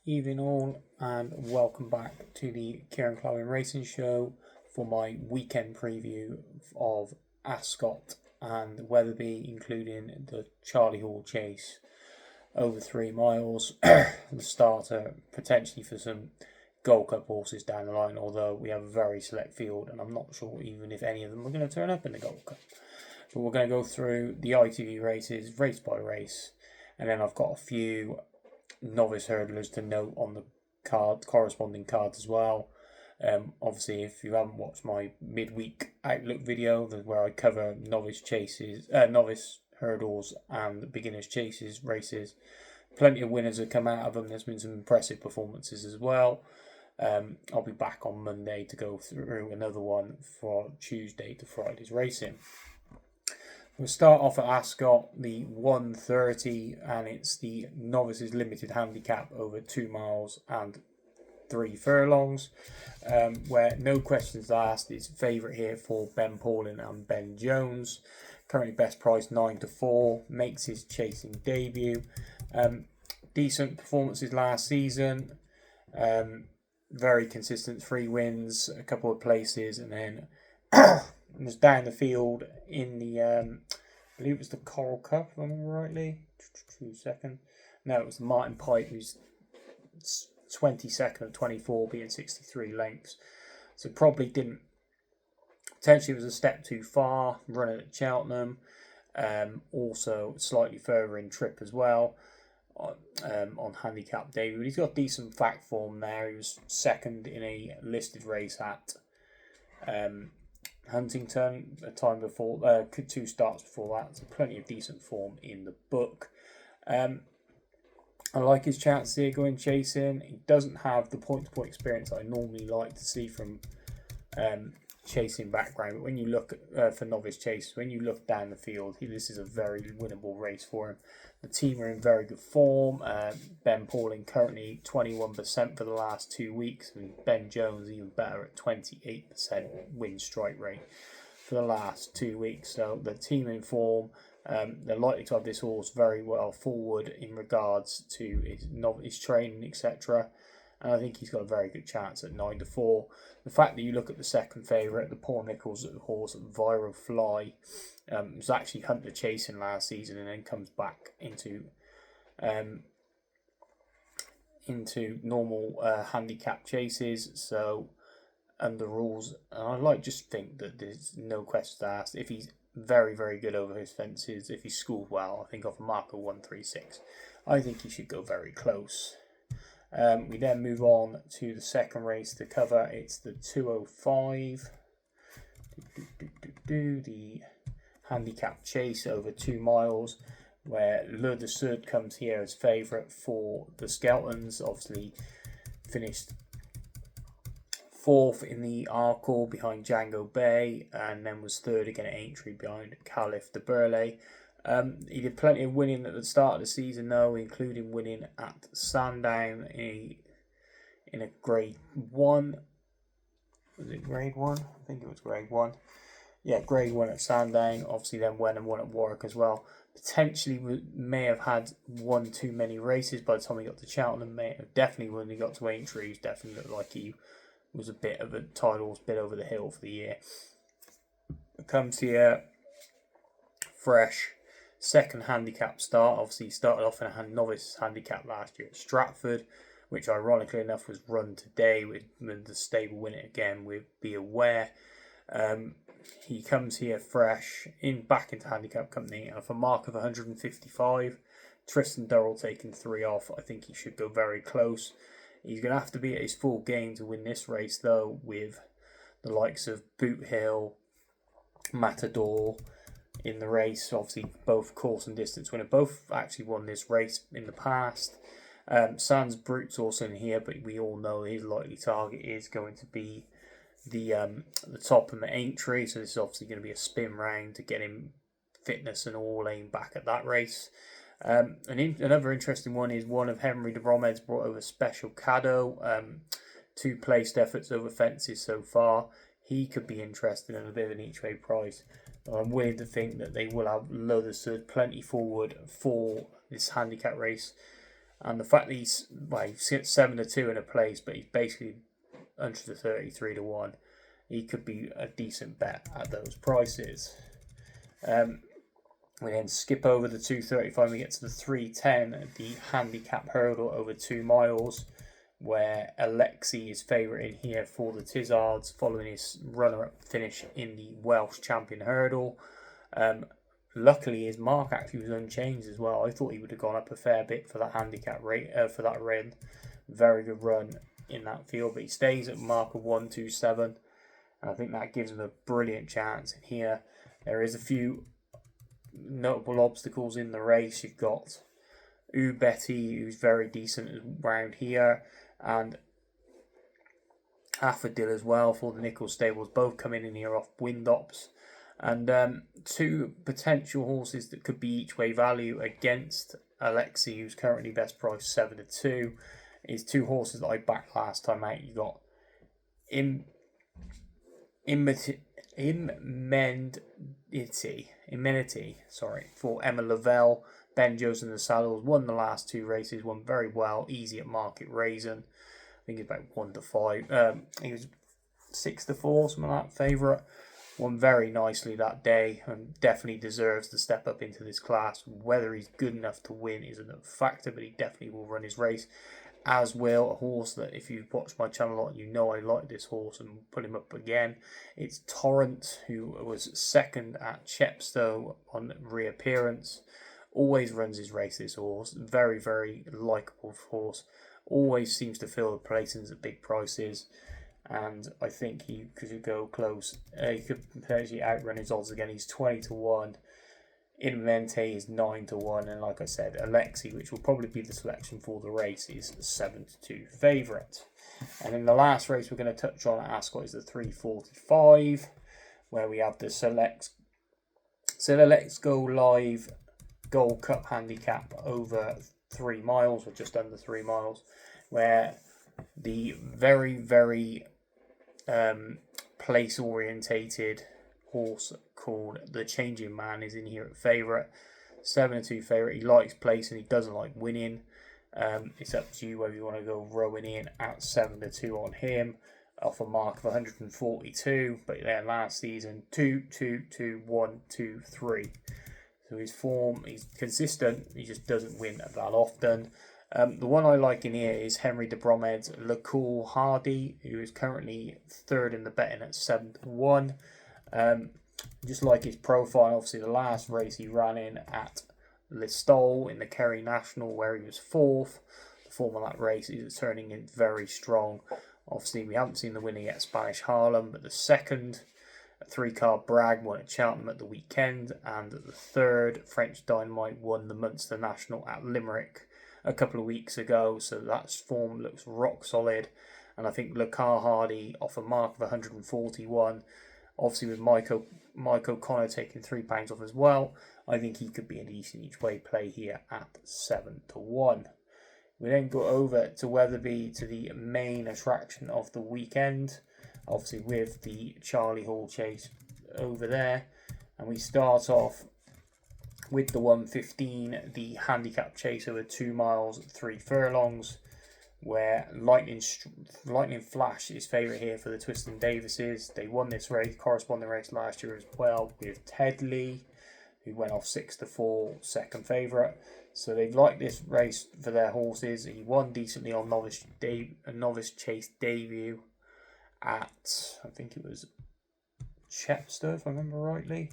Evening all, and welcome back to the Kieran Clowin Racing Show for my weekend preview of Ascot and Wetherby, including the Charlie Hall Chase over 3 miles. The starter potentially for some Gold Cup horses down the line, although we have a very select field, and I'm not sure even if any of them are going to turn up in the Gold Cup. But we're going to go through the ITV races, race by race, and then I've got a few novice hurdlers to note on the corresponding cards as well. Obviously, if you haven't watched my midweek outlook video, where I cover novice hurdles and beginners chases races, plenty of winners have come out of them. There's been some impressive performances as well. I'll be back on Monday to go through another one for Tuesday to Friday's racing. We'll start off at Ascot, the 1:30, and it's the novices limited handicap over 2 miles and 3 furlongs, where no questions asked. It's favourite here for Ben Paulin and Ben Jones. Currently best price 9-4, makes his chasing debut. Decent performances last season, very consistent 3 wins, a couple of places, and then was down the field in the, I believe it was the Coral Cup, if I remember rightly. 2 seconds. No, it was the Martin Pipe, who's 22nd of 24, being 63 lengths. So probably didn't, potentially was a step too far, running at Cheltenham. Also slightly further in trip as well on handicap debut. But he's got decent fact form there. He was second in a listed race at Huntington a time before, 2 starts before that, so plenty of decent form in the book. I like his chances here going chasing. He doesn't have the point-to-point experience I normally like to see from chasing background, but when you look for novice chasers, when you look down the field, this is a very winnable race for him. The team are in very good form. Ben Paulin currently 21% for the last 2 weeks, and Ben Jones even better at 28% win strike rate for the last 2 weeks. So the team in form. They're likely to have this horse very well forward in regards to his training, etc. And I think he's got a very good chance at 9-4. The fact that you look at the second favourite, the Paul Nicholls horse, Viral Fly, was actually Hunter chasing last season and then comes back into normal handicap chases. So under rules, and I just think that there's no questions asked. If he's very, very good over his fences, if he's schooled well, I think off a mark of 136, I think he should go very close. We then move on to the second race to cover. It's the 205. The handicap chase over 2 miles, where Le de Sud comes here as favourite for the Skeltons. Obviously finished 4th in the Arkle behind Django Bay, and then was 3rd again at Aintree behind Caliph de Burley. He did plenty of winning at the start of the season, though, including winning at Sandown in a Grade 1. Was it Grade 1? I think it was Grade 1. Yeah, Grade 1 at Sandown. Obviously then went and won at Warwick as well. Potentially may have had one too many races by the time he got to Cheltenham. Definitely when he got to Aintree, he definitely looked like he was a bit of a title bit over the hill for the year. Comes here fresh. Second handicap start. Obviously, he started off in a novice handicap last year at Stratford, which ironically enough was run today with the stable winning again with Be Aware. He comes here fresh, back into handicap company, and for a mark of 155. Tristan Durrell taking 3 off. I think he should go very close. He's going to have to be at his full game to win this race, though, with the likes of Boot Hill, Matador in the race. Obviously, both course and distance winner. Both actually won this race in the past. Sans Brute's also in here, but we all know his likely target is going to be the top and the Aintree. So this is obviously going to be a spin round to get him fitness and all aimed back at that race. Another interesting one is one of Henry de Bromhead's brought over Special Caddo. 2 placed efforts over fences so far. He could be interested in a bit of an each way price. I'm willing to think that they will have Le de Sud plenty forward for this handicap race. And the fact that he's 7-2 in a place, but he's basically under the 33-1, he could be a decent bet at those prices. We then skip over the 235, we get to the 310, the handicap hurdle over 2 miles, where Alexi is favourite in here for the Tizzards, following his runner-up finish in the Welsh Champion Hurdle. Luckily, his mark actually was unchanged as well. I thought he would have gone up a fair bit for that handicap rate, for that run. Very good run in that field, but he stays at mark of 127, and I think that gives him a brilliant chance in here. There is a few notable obstacles in the race. You've got Betty, who's very decent around here, and Affadil as well for the Nichols stables, both coming in here off wind ops. And two potential horses that could be each way value against Alexi, who's currently best price 7-2, is two horses that I backed last time out. You got Immenity, for Emma Lavelle. Ben Jones in the saddles, won the last 2 races, won very well, easy at Market Raisin. I think it's about 1-5. He was 6-4, something like that, favourite. Won very nicely that day and definitely deserves to step up into this class. Whether he's good enough to win is another factor, but he definitely will run his race. As will a horse that, if you've watched my channel a lot, you know I like this horse and put him up again. It's Torrent, who was second at Chepstow on reappearance. Always runs his race, this horse. Very, very likeable horse. Always seems to fill the placings at big prices. And I think he could go close. He could potentially outrun his odds again. He's 20-1. Inmente is 9-1. And like I said, Alexi, which will probably be the selection for the race, is 7-2 favourite. And then the last race we're going to touch on at Ascot is the 345, where we have the Select Go Live Gold Cup handicap over 3 miles, or just under 3 miles, where the very, very place orientated horse called the Changing Man is in here at favourite. 7-2 favourite. He likes place and he doesn't like winning. It's up to you whether you want to go rowing in at 7-2 on him off a mark of 142, but then last season 2-2-2-1-2-3. So his form, he's consistent, he just doesn't win that often. The one I like in here is Henry de Bromhead's Le Cool Hardy, who is currently third in the betting at 7-1. Just like his profile, obviously the last race he ran in at Listowel in the Kerry National, where he was 4th. The form of that race is turning in very strong. Obviously we haven't seen the winner yet, Spanish Harlem, but the second, 3-card Bragg, won at Cheltenham at the weekend, and the third, French Dynamite, won the Munster National at Limerick a couple of weeks ago, so that form looks rock solid. And I think Le Car Hardy off a mark of 141, obviously with Mike O'Connor taking £3 off as well, I think he could be a decent each way play here at 7-1. We then go over to Wetherby, to the main attraction of the weekend, obviously with the Charlie Hall chase over there, and we start off with the 115, the handicap chase over 2 miles, 3 furlongs, where Lightning Flash is favourite here for the Twiston Davises. They won this race, corresponding race last year as well, with Ted Lee, who went off 6-4, second favourite. So they've liked this race for their horses. He won decently on novice chase debut at, I think it was Chepstow, if I remember rightly.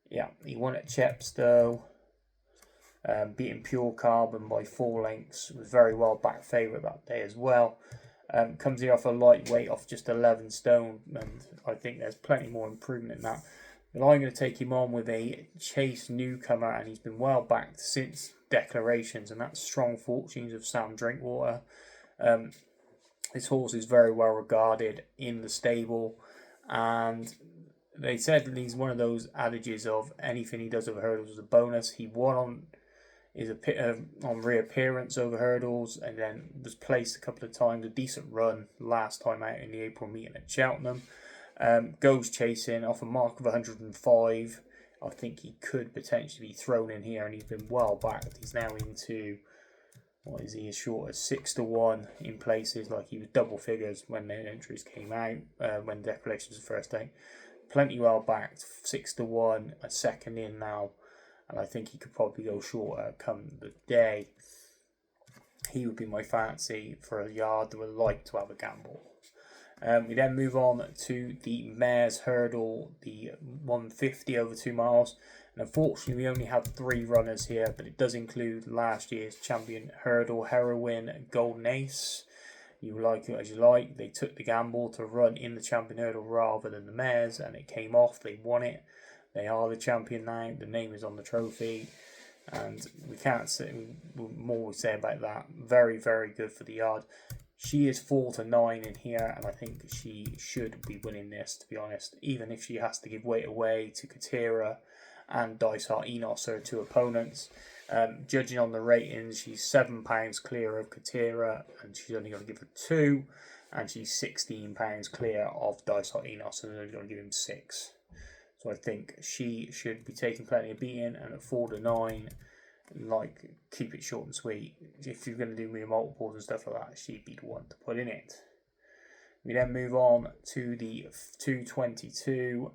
Yeah, he won at Chepstow, beating Pure Carbon by 4 lengths. Was very well back favourite that day as well. Comes here off a lightweight, off just 11 stone, and I think there's plenty more improvement in that. But I'm going to take him on with a chase newcomer, and he's been well backed since declarations, and that's Strong Fortunes of Sam Drinkwater. This horse is very well regarded in the stable, and they said he's one of those adages of anything he does over hurdles is a bonus. He won on reappearance over hurdles, and then was placed a couple of times, a decent run last time out in the April meeting at Cheltenham. Goes chasing off a mark of 105. I think he could potentially be thrown in here, and he's been well backed. He's now into what is he, as short as 6-1 in places. Like, he was double figures when the entries came out, when declarations were first out. Plenty well backed, 6-1, a second in now, and I think he could probably go shorter come the day. He would be my fancy for a yard that would like to have a gamble. We then move on to the Mares Hurdle, the 150 over 2 miles. And unfortunately, we only have 3 runners here, but it does include last year's champion hurdle heroine, Golden Ace. You like it as you like. They took the gamble to run in the champion hurdle rather than the Mares, and it came off. They won it. They are the champion now. The name is on the trophy. And we can't say more we say about that. Very, very good for the yard. She is 4-9 in here, and I think she should be winning this, to be honest. Even if she has to give weight away to Katira and Dysart Enos, her 2 opponents. Judging on the ratings, she's £7 clear of Katira, and she's only going to give her 2. And she's £16 clear of Dysart Enos, and they're only going to give him 6. So I think she should be taking plenty of beating, and at 4-9, like, keep it short and sweet. If you're going to do mere multiples and stuff like that, she'd be the one to put in it. We then move on to the 222,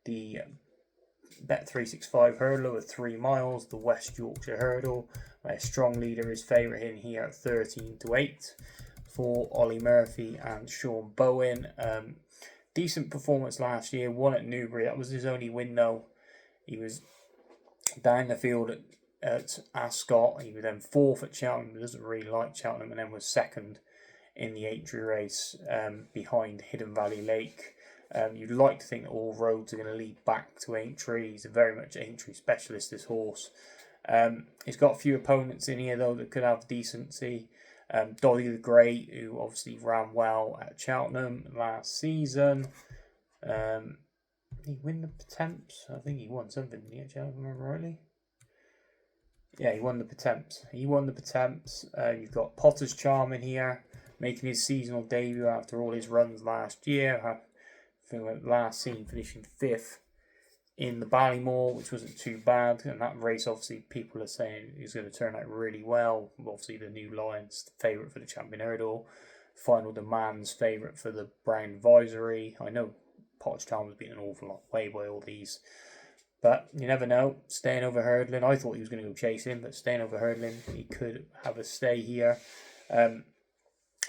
the Bet365 hurdle over 3 miles, the West Yorkshire hurdle, where strong leader is favourite in here at 13-8 for Ollie Murphy and Sean Bowen. Decent performance last year, won at Newbury. That was his only win though. He was down the field at Ascot. He was then 4th at Cheltenham. He doesn't really like Cheltenham, and then was 2nd in the Aintree race behind Hidden Valley Lake. You'd like to think that all roads are going to lead back to Aintree. He's a very much Aintree specialist, this horse. He's got a few opponents in here though that could have decency. Dolly the Great, who obviously ran well at Cheltenham last season. Did he win the Temps? I think he won something, didn't he, at Cheltenham, remember rightly? Yeah, he won the Temps. You've got Potter's Charm in here, making his seasonal debut after all his runs last year. I think last seen finishing 5th in the Ballymore, which wasn't too bad, and that race obviously people are saying is going to turn out really well. Obviously the New Lions favourite for the champion hurdle, Final Demand's favourite for the Brown Advisory. I know Potter's Charm has been an awful lot away by all these, but you never know. Staying over hurdling, I thought he was going to go chasing, but staying over hurdling, he could have a stay here.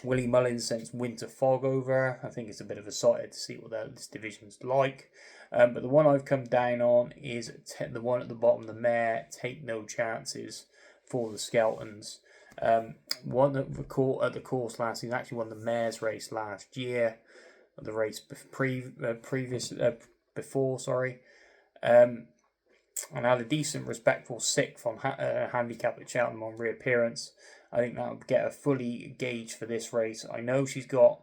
Willie Mullins sends Winter Fog over. I think it's a bit of a sight to see what this division's like. But the one I've come down on is the one at the bottom, the mare, Take No Chances for the Skeltons. Won at the course last season, actually won the mare's race last year. The race before. And had a decent, respectful 6th on handicap at Cheltenham on reappearance. I think that would get a fully gauge for this race. I know she's got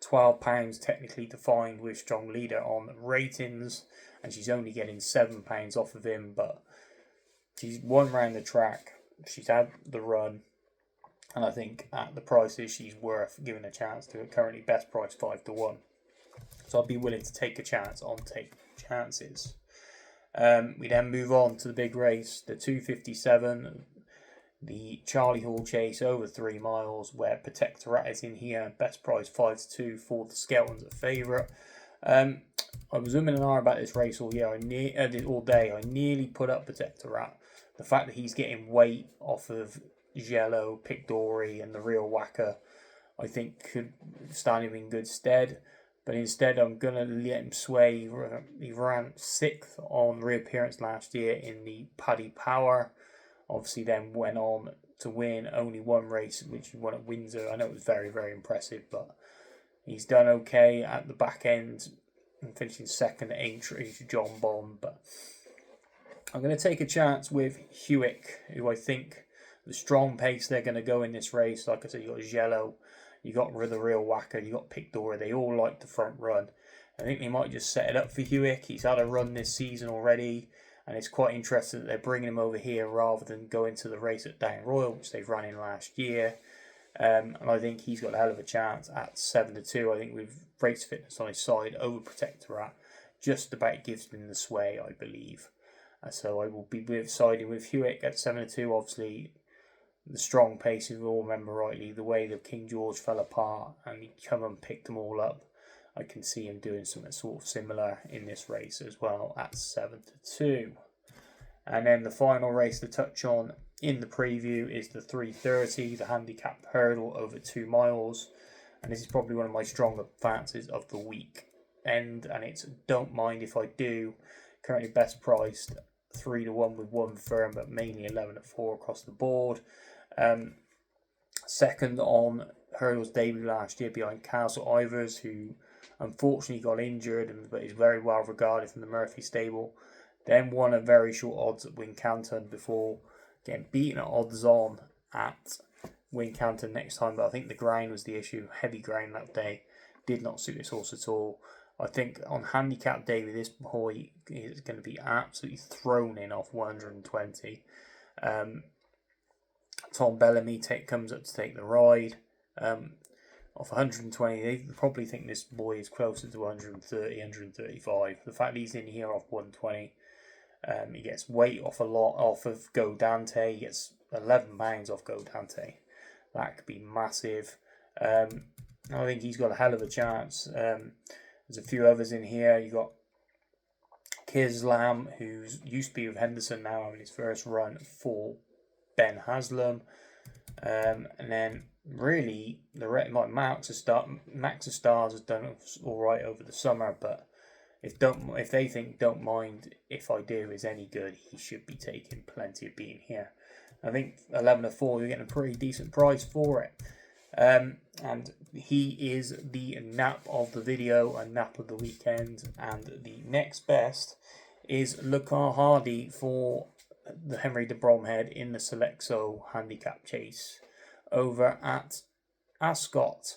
£12 technically defined with strong leader on ratings, and she's only getting £7 off of him, but she's won round the track. She's had the run, and I think at the prices she's worth giving a chance to. Currently best price 5-1. So I'd be willing to take a chance on Take Chances. We then move on to the big race, the 257, the Charlie Hall Chase over 3 miles, where Protectorat is in here. Best price 5-2 for the Skeltons at favourite. I was umming and ahhing about this race all year. All day. I nearly put up Protectorat. The fact that he's getting weight off of Jello, Pic D'Orhy, and the Real Whacker, I think could stand him in good stead. But instead, I'm going to let him sway. He ran 6th on reappearance last year in the Paddy Power. Obviously, then went on to win only one race, which he won at Windsor. I know it was very, very impressive, but he's done okay at the back end and finishing 2nd at Aintree to John Bond. But I'm going to take a chance with Hewick, who I think the strong pace they're going to go in this race. Like I said, you got Jello, you got the Real Whacker, you got Pic D'Orhy. They all like the front run. I think they might just set it up for Hewick. He's had a run this season already, and it's quite interesting that they're bringing him over here rather than going to the race at Down Royal, which they've run in last year. And I think he's got a hell of a chance at 7-2. I think with race fitness on his side over Protectorat, just about gives him the sway, I believe. So I will be siding with Hewick at 7-2. Obviously, the strong pace, if you all remember rightly, the way that King George fell apart and he come and picked them all up. I can see him doing something sort of similar in this race as well at 7-2. And then the final race to touch on in the preview is the 3:30, the handicap hurdle over 2 miles. And this is probably one of my stronger fancies of the weekend. And it's Don't Mind If I Do, currently best priced 3-1 with one firm, but mainly 11-4 across the board. Second on hurdles debut last year behind Castle Ivers, who unfortunately got injured but is very well regarded from the Murphy stable. Then won a very short odds at Wincanton before getting beaten at odds on at Wincanton next time. But I think the ground was the issue. Heavy ground that day did not suit this horse at all. I think on handicap day with this boy is going to be absolutely thrown in off 120. Tom Bellamy comes up to take the ride. Off 120, they probably think this boy is closer to 130, 135. The fact that he's in here off 120, he gets weight off of Go Dante. He gets 11 pounds off Go Dante. That could be massive. I think he's got a hell of a chance. There's a few others in here. You got Kislam, who's used to be with Henderson, now having his first run for Ben Haslam. And then really Max of Stars has done all right over the summer, but if they think Don't Mind If I Do is any good, he should be taking plenty of beating here. I think 11-4, you're getting a pretty decent price for it. And he is the nap of the video and nap of the weekend. And the next best is Lucar Hardy for the Henry de Bromhead in the Selexo handicap chase over at Ascot.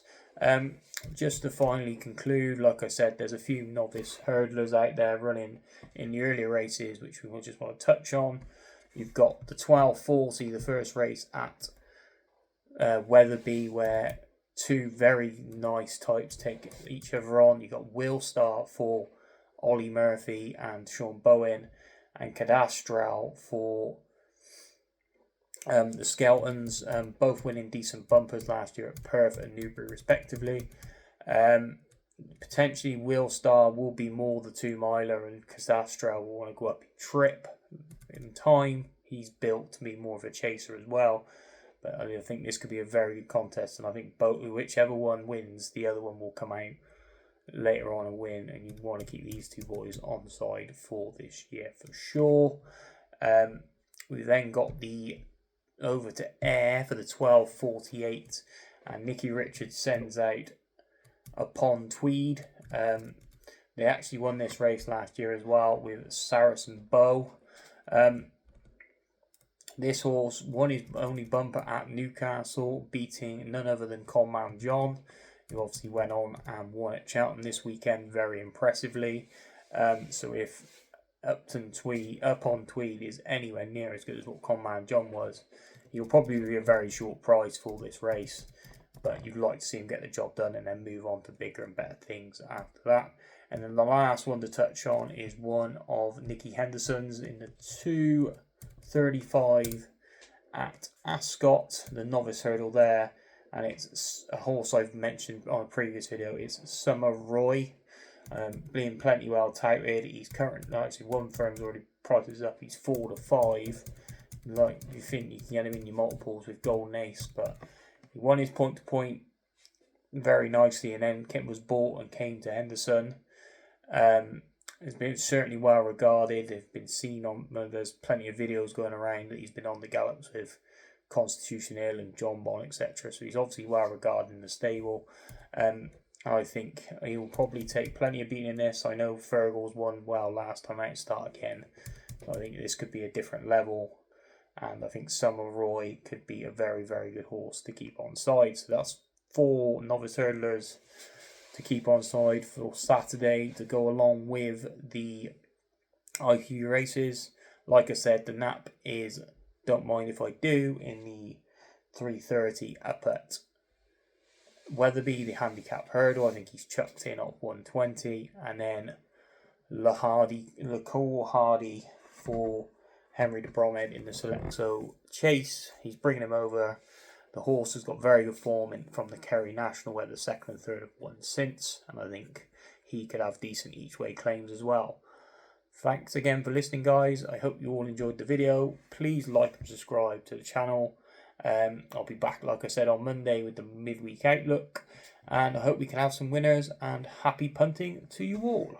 Just to finally conclude, like I said, there's a few novice hurdlers out there running in the earlier races, which we just want to touch on. You've got the 12:40, the first race at Wetherby, where two very nice types take each other on. You've got Will Star for Ollie Murphy and Sean Bowen, and Cadastral for the Skeltons, both winning decent bumpers last year at Perth and Newbury respectively. Potentially Will Star will be more the 2-miler, and Cadastral will want to go up in trip in time. He's built to be more of a chaser as well. But I think this could be a very good contest, and I think whichever one wins, the other one will come out later on and win, and you want to keep these two boys on side for this year for sure. We've then got the over to Ayr for the 12:48, and Nicky Richards sends out Upon Tweed. They actually won this race last year as well with Saracen Bow. This horse won his only bumper at Newcastle, beating none other than Conman John, who obviously went on and won at Cheltenham this weekend very impressively. So if Upon Tweed is anywhere near as good as what Conman John was, he'll probably be a very short price for this race. But you'd like to see him get the job done and then move on to bigger and better things after that. And then the last one to touch on is one of Nicky Henderson's in the 2:35 at Ascot, the novice hurdle there. And it's a horse I've mentioned on a previous video. It's Summer Roy, being plenty well touted. He's currently, actually one firm's already prices up. He's 4-5. Like, you think you can get him in your multiples with Golden Ace, but he won his point to point very nicely, and then was bought and came to Henderson. Has been certainly well regarded. They've been seen on. There's plenty of videos going around that he's been on the gallops with Constitution Hill and John Bon, etc. So he's obviously well regarded in the stable. I think he'll probably take plenty of beating in this. I know Fergal's won well last time out. Start again. I think this could be a different level. And I think Summer Roy could be a very, very good horse to keep on side. So that's 4 novice hurdlers to keep on side for Saturday to go along with the IQ races. Like I said, the nap is Don't Mind If I Do in the 3:30 up at Wetherby, the handicap hurdle. I think he's chucked in at 120. And then Lucar Hardy for Henry de Bromhead in the Selexo Chase. He's bringing him over. The horse has got very good form from the Kerry National, where the second and third have won since, and I think he could have decent each way claims as well. Thanks again for listening, guys. I hope you all enjoyed the video. Please like and subscribe to the channel. I'll be back, like I said, on Monday with the midweek outlook, and I hope we can have some winners, and happy punting to you all.